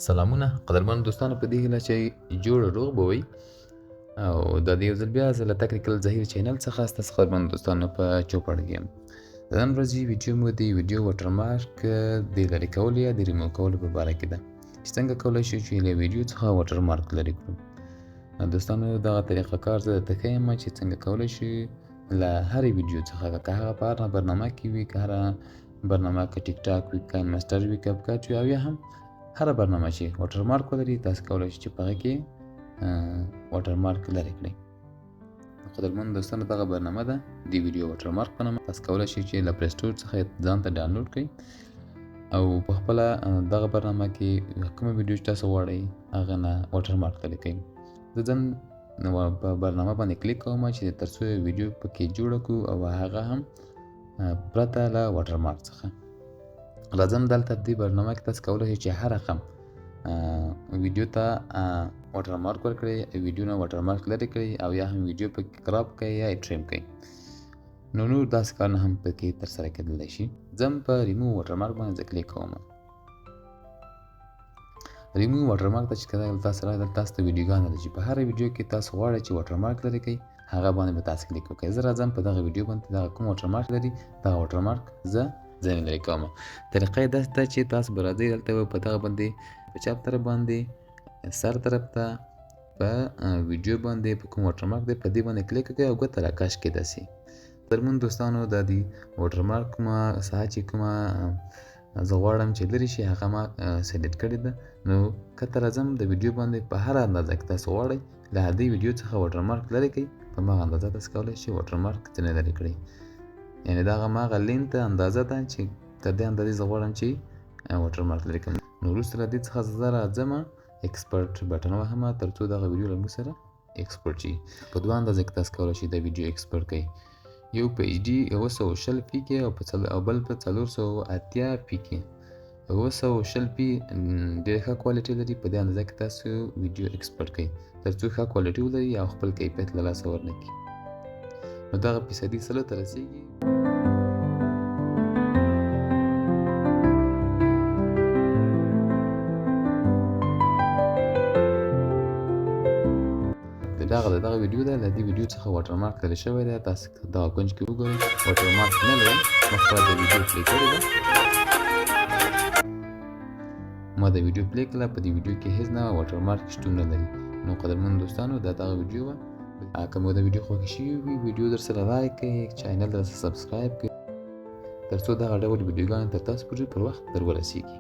سلامونه قدرمن دوستانو، په دې هیله چې جوړ روغ به وئ او دا د یو ځل بیا زه له تکنیکل ظهیر چینل څخه ستاسو خدمت دوستانو په چوپړ کې یم. د نن ورځې ویډیو مو د ویډیو واټرمارک د لرې کولو یا د ریموو کولو په باره کې ده چې څنګه کولی شو چې له ویډیو څخه واټرمارک لرې کړو. دوستانو دغه طریقه کار زه درته ښیم چې څنګه کولی شو له هرې ویډیو څخه که هغه په هره برنامه کې وي، که هره برنامه که ټیک ټاک وي، که انمسټر وي، که اپکټ وي، او یا هم هره برنامه چې واټرمارک ولري تاسو کولی شئ چې په هغه کې واټرمارک لرې کړئ. قدرمنو دوستانو دغه برنامه ده د ویډیو واټرمارک په نامه. تاسو کولی شئ چې له پلی سټور څخه ځان ته ډاونلوډ کړئ او په خپله دغه برنامه کې کومه ویډیو چې تاسو غواړئ هغه نه واټرمارک لرې کړئ. زه ځم په برنامه باندې کلیک کوم چې تر څو ویډیو پکې جوړه کړو او هغه هم پرته له واټرمارک څخه. راځم دلته دې برنامه کې تاسو کولی شئ چې هر رقم ویډیو ته واټرمارک ورکړئ، ویډیو نه واټرمارک لرې کړئ او یا هم ویډیو پکې کراپ کړئ یا ټریم کړئ. نور داسې کارونه هم پکې ترسره کېدلی شي. ځم په ریموو واټرمارک باندې زه کلیک کوم. ریموو واټرمارک ته چې کله تاسو راغلئ دلته تاسو ته ویډیوګانې ده چې په هره ویډیو کې تاسو غواړئ چې واټرمارک لرې کړئ، هغه باندې به تاسو کلیک وکړئ. زه راځم په دغه ویډیو باندې دغه کوم واټرمارک لري دغه واټرمارک زه ځینې لرې کوم. طریقه یې داسې ده چې تاسو به راځئ دلته په دغه باندې په چپ طرف باندې سر طرف ته په ویډیو باندې په کوم واټرمارک دی په دې باندې کلیک وکړئ او ګوته راکش کړئ داسې. قدرمنو دوستانو دا د واټرمارک کومه ساحه چې کومه زه غواړم چې لرې شي هغه ما سلیکټ کړې ده. نو کته راځم د ویډیو باندې په هره اندازه کې تاسو غواړئ له دې ویډیو څخه واټرمارک لرې کړئ، په هماغه اندازه تاسو کولی شئ واټرمارک ځینې لرې کړئ. یعنې دا هماغه لینت اندازه ده چې تر دې اندازې زه غواړم چې واټرمارک لرې کړم. نو وروسته له دې څخه زه راځم ایکسپورټ بټن وهم تر څو دغه ویډیو له موږ سره ایکسپورټ شي. په دوه اندازه کې تاسو کولی شئ دا ویډیو ایکسپورټ کړئ، یو په ایچ ډي 920 پی کې او بل په 480 پی کې. 920 پی ډېر ښه کوالټي لري، په دې اندازه کې تاسو ویډیو ایکسپورټ کړئ تر څو ښه کوالټي ولري او خپل کیفیت له لاسه ورنه کړي. نو دغه فیصدي 100 ته رسیږي. دغه ویډیو ده له دې ویډیو څخه واټرمارک لرې شوی دی. تاسو دغه کونج کې وګورئ واټرمارک نه لرم، ما خپله د ویډیو پلی کړې ده. ما د ویډیو پلی کړله، په دې ویډیو کې هیڅ نه واټرمارک شتون نه لري. نو قدرمنو دوستانو دا دغه ویډیو وه. که مو د ویډیو خوښه شوې وي ویډیو در سره لایک کړئ، چینل در سره سبسکرایب کړئ تر څو دغه ډول ویډیوګانې تر تاسو پورې پر وخت در ورسیږي.